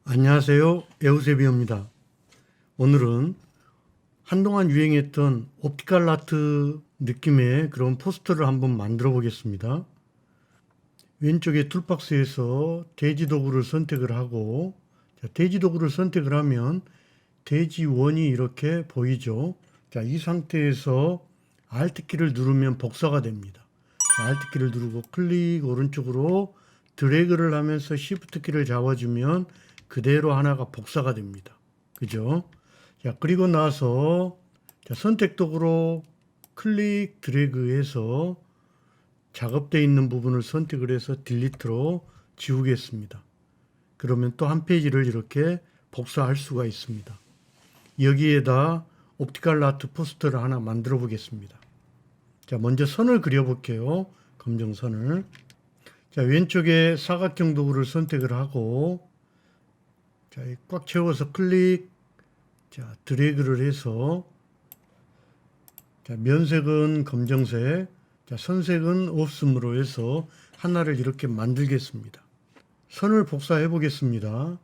안녕하세요. 에우세비오입니다. 오늘은 한동안 유행했던 옵티컬 아트 느낌의 그런 포스터를 한번 만들어 보겠습니다. 왼쪽에 툴박스에서 돼지 도구를 선택을 하고, 돼지 도구를 선택을 하면 돼지 원이 이렇게 보이죠. 이 상태에서 Alt키를 누르면 복사가 됩니다. Alt키를 누르고 클릭 오른쪽으로 드래그를 하면서 Shift 키를 잡아주면 그대로 하나가 복사가 됩니다. 그죠? 그리고 나서 선택 도구로 클릭 드래그해서 작업되어 있는 부분을 선택을 해서 딜리트로 지우겠습니다. 그러면 또 한 페이지를 이렇게 복사할 수가 있습니다. 여기에다 옵티컬 아트 포스터를 하나 만들어 보겠습니다. 먼저 선을 그려 볼게요. 검정선을. 왼쪽에 사각형 도구를 선택을 하고, 꽉 채워서 클릭, 드래그를 해서, 면색은 검정색, 선색은 없음으로 해서 하나를 이렇게 만들겠습니다. 선을 복사해 보겠습니다.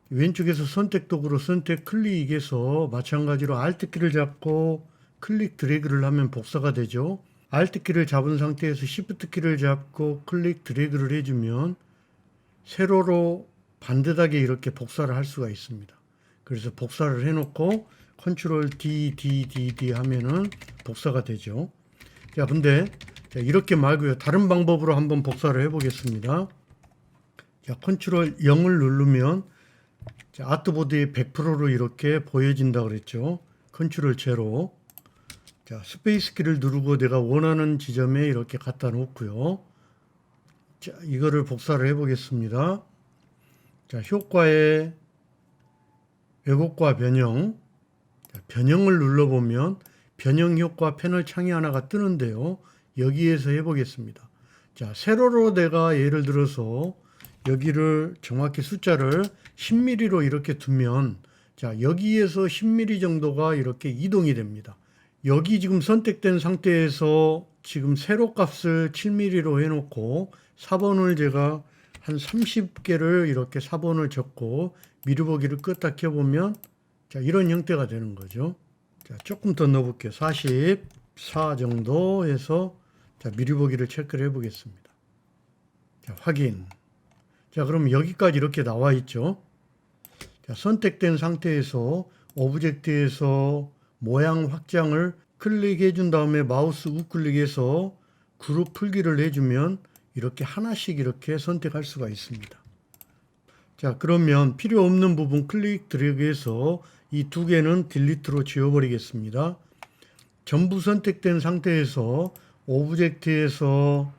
왼쪽에서 선택 도구로 선택 클릭해서 마찬가지로 Alt키를 잡고 클릭 드래그를 하면 복사가 되죠. Alt키를 잡은 상태에서 Shift키를 잡고 클릭 드래그를 해주면 세로로 반듯하게 이렇게 복사를 할 수가 있습니다. 그래서 복사를 해놓고 Ctrl D 하면은 복사가 되죠. 근데 이렇게 말고요. 다른 방법으로 한번 복사를 해보겠습니다. Ctrl 0을 누르면 아트보드에 100%로 이렇게 보여진다 그랬죠. 컨트롤 제로. 스페이스 키를 누르고 내가 원하는 지점에 이렇게 갖다 놓고요. 이거를 복사를 해 보겠습니다. 효과에 왜곡과 변형. 변형을 눌러보면 변형 효과 패널 창이 하나가 뜨는데요. 여기에서 해 보겠습니다. 세로로 내가 예를 들어서 여기를 정확히 숫자를 10mm로 이렇게 두면 여기에서 10mm 정도가 이렇게 이동이 됩니다. 여기 지금 선택된 상태에서 지금 세로 값을 7mm로 해놓고 4번을 제가 한 30개를 이렇게 4번을 적고 미루보기를 끄딱 켜보면 이런 형태가 되는 거죠. 조금 더 넣어볼게요. 44 정도 해서 미루보기를 체크를 해보겠습니다. 확인. 그럼 여기까지 이렇게 나와 있죠. 선택된 상태에서 오브젝트에서 모양 확장을 클릭해 준 다음에 마우스 우클릭해서 그룹 풀기를 해주면 이렇게 하나씩 이렇게 선택할 수가 있습니다. 그러면 필요 없는 부분 클릭 드래그해서 이 두 개는 딜리트로 지워버리겠습니다. 전부 선택된 상태에서 오브젝트에서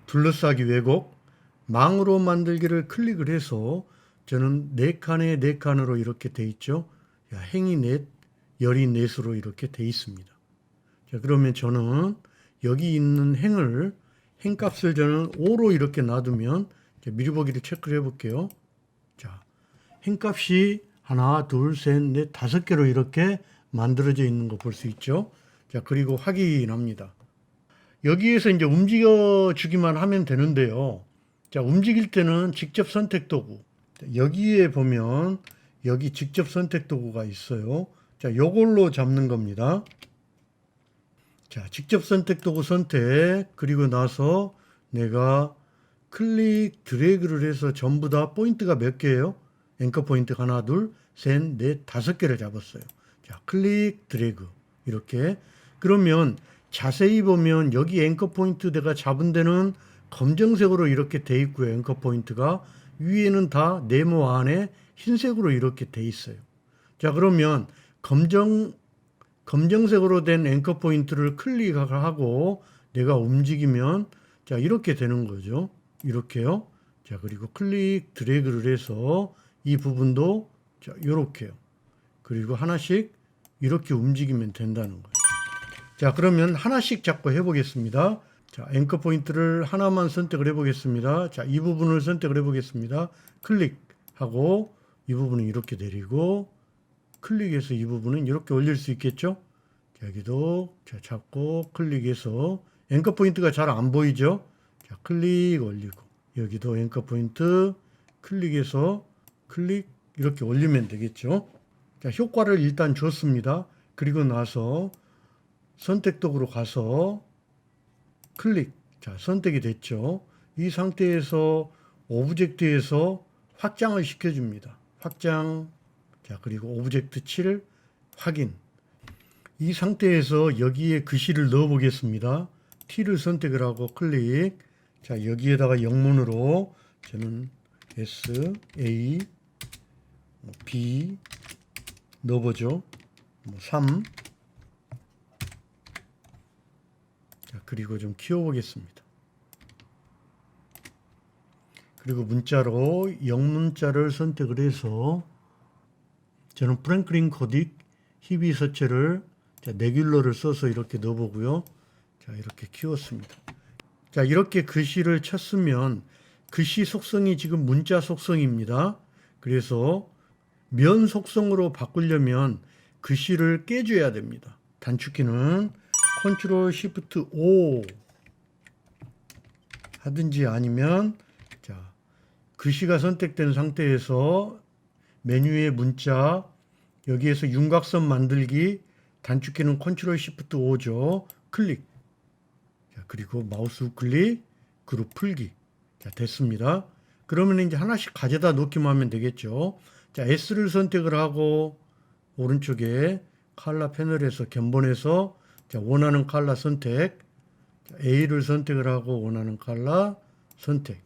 둘러싸기 왜곡, 망으로 만들기를 클릭을 해서 저는 4칸에 4칸으로 이렇게 돼 있죠. 행이 넷, 열이 넷으로 이렇게 돼 있습니다. 그러면 저는 여기 있는 행값을 저는 5로 이렇게 놔두면 미리보기를 체크를 해볼게요. 행값이 하나, 둘, 셋, 넷, 5개로 이렇게 만들어져 있는 거 볼 수 있죠. 그리고 확인합니다. 여기에서 이제 움직여 주기만 하면 되는데요. 움직일 때는 직접 선택 도구. 여기에 보면 여기 직접 선택 도구가 있어요. 요걸로 잡는 겁니다. 직접 선택 도구 선택. 그리고 나서 내가 클릭 드래그를 해서 전부 다 포인트가 몇 개예요? 앵커 포인트 하나, 둘, 셋, 넷, 5개를 잡았어요. 클릭 드래그. 이렇게. 그러면 자세히 보면 여기 앵커 포인트 내가 잡은 데는 검정색으로 이렇게 돼 있고요. 앵커 포인트가 위에는 다 네모 안에 흰색으로 이렇게 돼 있어요. 그러면 검정색으로 된 앵커 포인트를 클릭하고 내가 움직이면 이렇게 되는 거죠. 이렇게요. 그리고 클릭 드래그를 해서 이 부분도 이렇게요. 그리고 하나씩 이렇게 움직이면 된다는 거예요. 그러면 하나씩 잡고 해보겠습니다. 앵커 포인트를 하나만 선택을 해보겠습니다. 이 부분을 선택을 해보겠습니다. 클릭하고 이 부분은 이렇게 내리고 클릭해서 이 부분은 이렇게 올릴 수 있겠죠. 여기도 잡고 클릭해서 앵커 포인트가 잘 안 보이죠. 클릭 올리고 여기도 앵커 포인트 클릭해서 클릭 이렇게 올리면 되겠죠. 자, 효과를 일단 줬습니다. 그리고 나서 선택도구로 가서 클릭. 자, 선택이 됐죠. 이 상태에서 오브젝트에서 확장을 시켜줍니다. 확장. 자, 그리고 오브젝트 7 확인. 이 상태에서 여기에 글씨를 넣어 보겠습니다. T를 선택을 하고 클릭. 자, 여기에다가 영문으로 저는 S, A, B 넣어보죠. 3. 자, 그리고 좀 키워보겠습니다. 그리고 문자로 영문자를 선택을 해서 저는 프랭클린 코딕 희비 서체를 네귤러를 써서 이렇게 넣어보고요. 자, 이렇게 키웠습니다. 자, 이렇게 글씨를 쳤으면 글씨 속성이 지금 문자 속성입니다. 그래서 면 속성으로 바꾸려면 글씨를 깨줘야 됩니다. 단축키는 Ctrl Shift O 하든지 아니면 자, 글씨가 선택된 상태에서 메뉴의 문자 여기에서 윤곽선 만들기 단축키는 Ctrl Shift O죠. 클릭. 자, 그리고 마우스 우클릭 그룹 풀기. 자, 됐습니다. 그러면 이제 하나씩 가져다 놓기만 하면 되겠죠. 자, S를 선택을 하고 오른쪽에 컬러 패널에서 견본에서 자, 원하는 컬러 선택. 자, A를 선택을 하고 원하는 컬러 선택.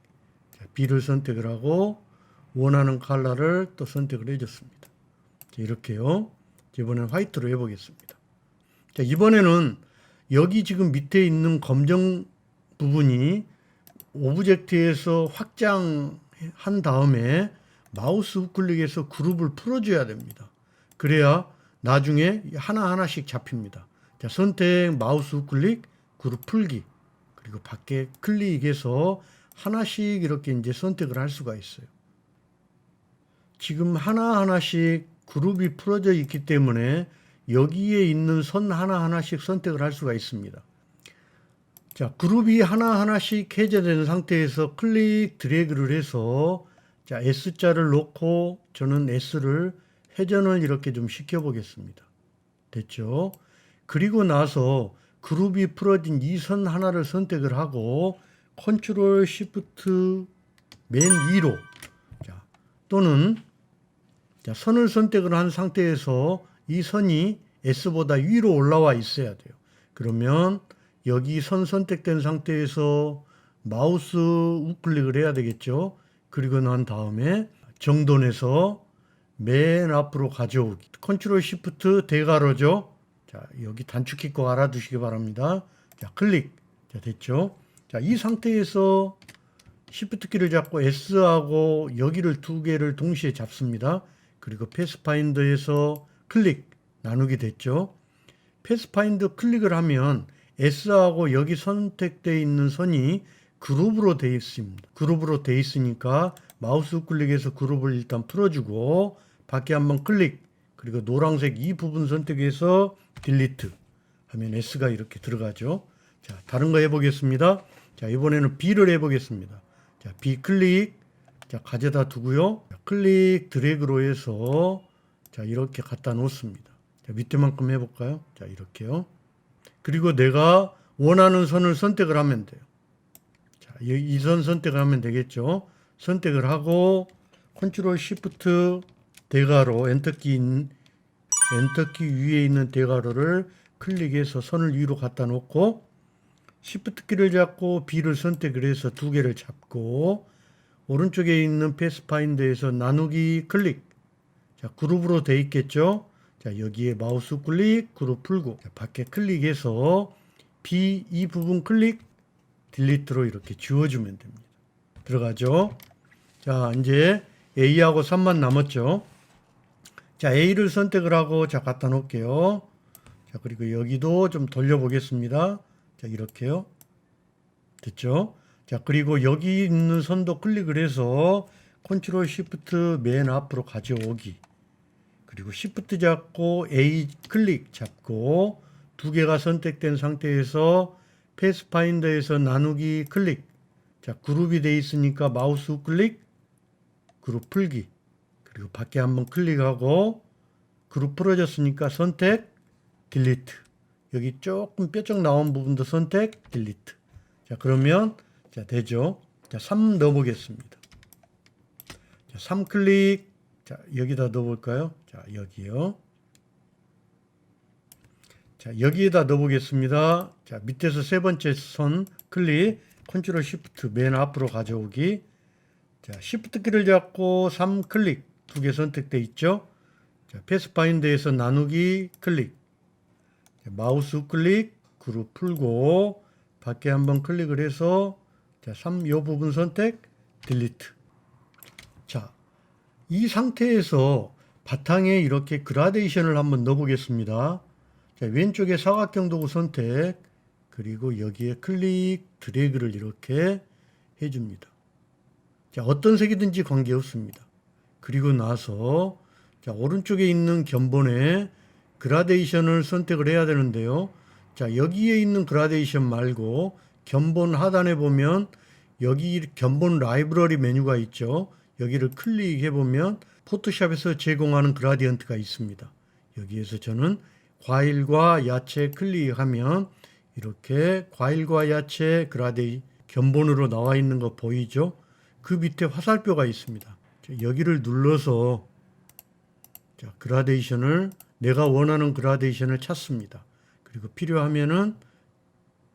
자, B를 선택을 하고 원하는 컬러를 또 선택을 해줬습니다. 자, 이렇게요. 이번엔 화이트로 해보겠습니다. 자, 이번에는 여기 지금 밑에 있는 검정 부분이 오브젝트에서 확장한 다음에 마우스 우클릭해서 그룹을 풀어줘야 됩니다. 그래야 나중에 하나하나씩 잡힙니다. 자, 선택 마우스 우클릭 그룹 풀기 그리고 밖에 클릭해서 하나씩 이렇게 이제 선택을 할 수가 있어요. 지금 하나하나씩 그룹이 풀어져 있기 때문에 여기에 있는 선 하나하나씩 선택을 할 수가 있습니다. 자, 그룹이 하나하나씩 해제된 상태에서 클릭 드래그를 해서 자, S자를 놓고 저는 S를 회전을 이렇게 좀 시켜보겠습니다. 됐죠? 그리고 나서 그룹이 풀어진 이 선 하나를 선택을 하고 Ctrl Shift 맨 위로 자, 또는 자, 선을 선택을 한 상태에서 이 선이 S보다 위로 올라와 있어야 돼요. 그러면 여기 선 선택된 상태에서 마우스 우클릭을 해야 되겠죠. 그리고 난 다음에 정돈해서 맨 앞으로 가져오기. Ctrl Shift 대괄호죠. 자, 여기 단축키 꼭 알아두시기 바랍니다. 자, 클릭. 자, 됐죠. 자, 이 상태에서 Shift 키를 잡고 S하고 여기를 두 개를 동시에 잡습니다. 그리고 패스파인더에서 클릭 나누기 됐죠. 패스파인더 클릭을 하면 S하고 여기 선택되어 있는 선이 그룹으로 되어 있습니다. 그룹으로 되어 있으니까 마우스 클릭해서 그룹을 일단 풀어주고 밖에 한번 클릭 그리고 노란색 이 부분 선택해서 딜리트 하면 S가 이렇게 들어가죠. 자, 다른 거 해보겠습니다. 자, 이번에는 B를 해보겠습니다. 자, B 클릭 자, 가져다 두고요. 자, 클릭 드래그로 해서 자, 이렇게 갖다 놓습니다. 자, 밑에만큼 해볼까요? 자, 이렇게요. 그리고 내가 원하는 선을 선택을 하면 돼요. 자, 이 선 선택을 하면 되겠죠. 선택을 하고 Ctrl Shift 대괄호 엔터키 위에 있는 대괄호를 클릭해서 선을 위로 갖다 놓고 Shift 키를 잡고 B를 선택을 해서 두 개를 잡고 오른쪽에 있는 패스파인더에서 나누기 클릭. 자, 그룹으로 돼 있겠죠? 자, 여기에 마우스 클릭, 그룹 풀고. 자, 밖에 클릭해서 B 이 부분 클릭, 딜리트로 이렇게 지워주면 됩니다. 들어가죠? 자, 이제 A하고 3만 남았죠? 자, A를 선택을 하고 자, 갖다 놓을게요. 자, 그리고 여기도 좀 돌려보겠습니다. 자, 이렇게요. 됐죠? 자, 그리고 여기 있는 선도 클릭을 해서 Ctrl Shift 맨 앞으로 가져오기. 그리고 Shift 잡고 A 클릭 잡고 두 개가 선택된 상태에서 패스파인더에서 나누기 클릭. 자, 그룹이 돼 있으니까 마우스 클릭, 그룹 풀기. 그리고 밖에 한번 클릭하고 그룹 풀어졌으니까 선택, 딜리트. 여기 조금 뾰족 나온 부분도 선택, 딜리트. 자, 그러면 자, 되죠. 자, 3 넣어보겠습니다. 자, 3 클릭. 자, 여기다 넣어볼까요? 자, 여기요. 자, 여기에다 넣어보겠습니다. 자, 밑에서 세 번째 선 클릭, 컨트롤 시프트 맨 앞으로 가져오기. 자, 시프트 키를 잡고 3 클릭, 두 개 선택돼 있죠. 자, 패스파인더에서 나누기 클릭. 자, 마우스 우클릭, 그룹 풀고 밖에 한번 클릭을 해서 자, 3 요 부분 선택, 딜리트. 자, 이 상태에서 바탕에 이렇게 그라데이션을 한번 넣어보겠습니다. 자, 왼쪽에 사각형 도구 선택, 그리고 여기에 클릭, 드래그를 이렇게 해줍니다. 자, 어떤 색이든지 관계없습니다. 그리고 나서 자, 오른쪽에 있는 견본에 그라데이션을 선택을 해야 되는데요. 자, 여기에 있는 그라데이션 말고 견본 하단에 보면 여기 견본 라이브러리 메뉴가 있죠. 여기를 클릭해 보면 포토샵에서 제공하는 그라디언트가 있습니다. 여기에서 저는 과일과 야채 클릭하면 이렇게 과일과 야채 그라데이 견본으로 나와 있는 거 보이죠? 그 밑에 화살표가 있습니다. 자, 여기를 눌러서 자, 그라데이션을 내가 원하는 그라데이션을 찾습니다. 그리고 필요하면은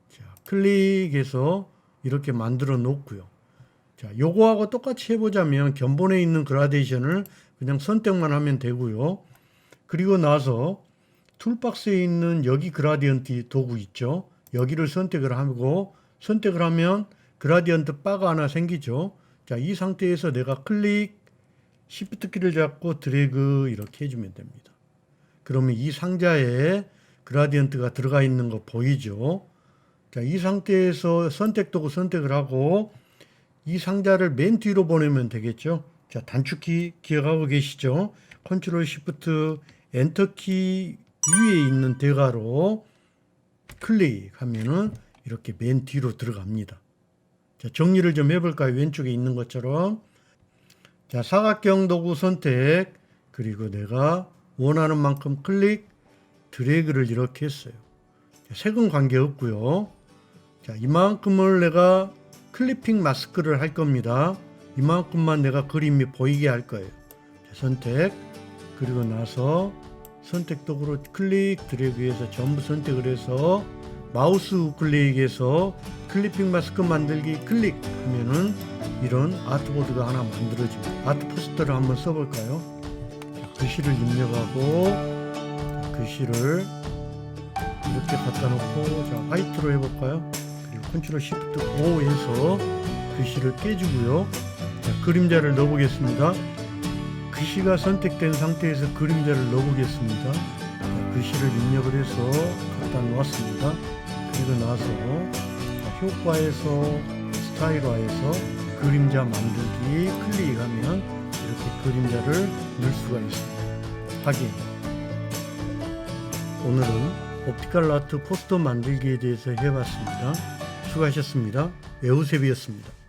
자, 클릭해서 이렇게 만들어 놓고요. 자, 요거하고 똑같이 해보자면 견본에 있는 그라데이션을 그냥 선택만 하면 되고요. 그리고 나서 툴박스에 있는 여기 그라디언트 도구 있죠. 여기를 선택을 하고 선택을 하면 그라디언트 바가 하나 생기죠. 자, 이 상태에서 내가 클릭, 시프트 키를 잡고 드래그 이렇게 해주면 됩니다. 그러면 이 상자에 그라디언트가 들어가 있는 거 보이죠? 자, 이 상태에서 선택 도구 선택을 하고 이 상자를 맨 뒤로 보내면 되겠죠. 자, 단축키 기억하고 계시죠? 컨트롤 시프트 엔터키 위에 있는 대괄호 클릭하면은 이렇게 맨 뒤로 들어갑니다. 자, 정리를 좀 해볼까요? 왼쪽에 있는 것처럼. 자, 사각형 도구 선택, 그리고 내가 원하는 만큼 클릭, 드래그를 이렇게 했어요. 자, 색은 관계없고요. 자, 이만큼을 내가 클리핑 마스크를 할 겁니다. 이만큼만 내가 그림이 보이게 할 거예요. 자, 선택, 그리고 나서 선택 도구로 클릭, 드래그해서 전부 선택을 해서 마우스 우클릭해서 클리핑 마스크 만들기 클릭하면은 이런 아트보드가 하나 만들어집니다. 아트 포스터를 한번 써볼까요? 자, 글씨를 입력하고 자, 글씨를 이렇게 갖다 놓고 자, 화이트로 해볼까요? 그리고 컨트롤 시프트 O 해서 글씨를 깨주고요. 자, 그림자를 넣어보겠습니다. 글씨가 선택된 상태에서 그림자를 넣어보겠습니다. 자, 글씨를 입력을 해서 갖다 놓았습니다. 그리고 나서 효과에서 스타일화해서 그림자 만들기 클릭하면 이렇게 그림자를 넣을 수가 있습니다. 확인. 오늘은 옵티컬 아트 포스터 만들기에 대해서 해봤습니다. 수고하셨습니다. 외우셉이었습니다.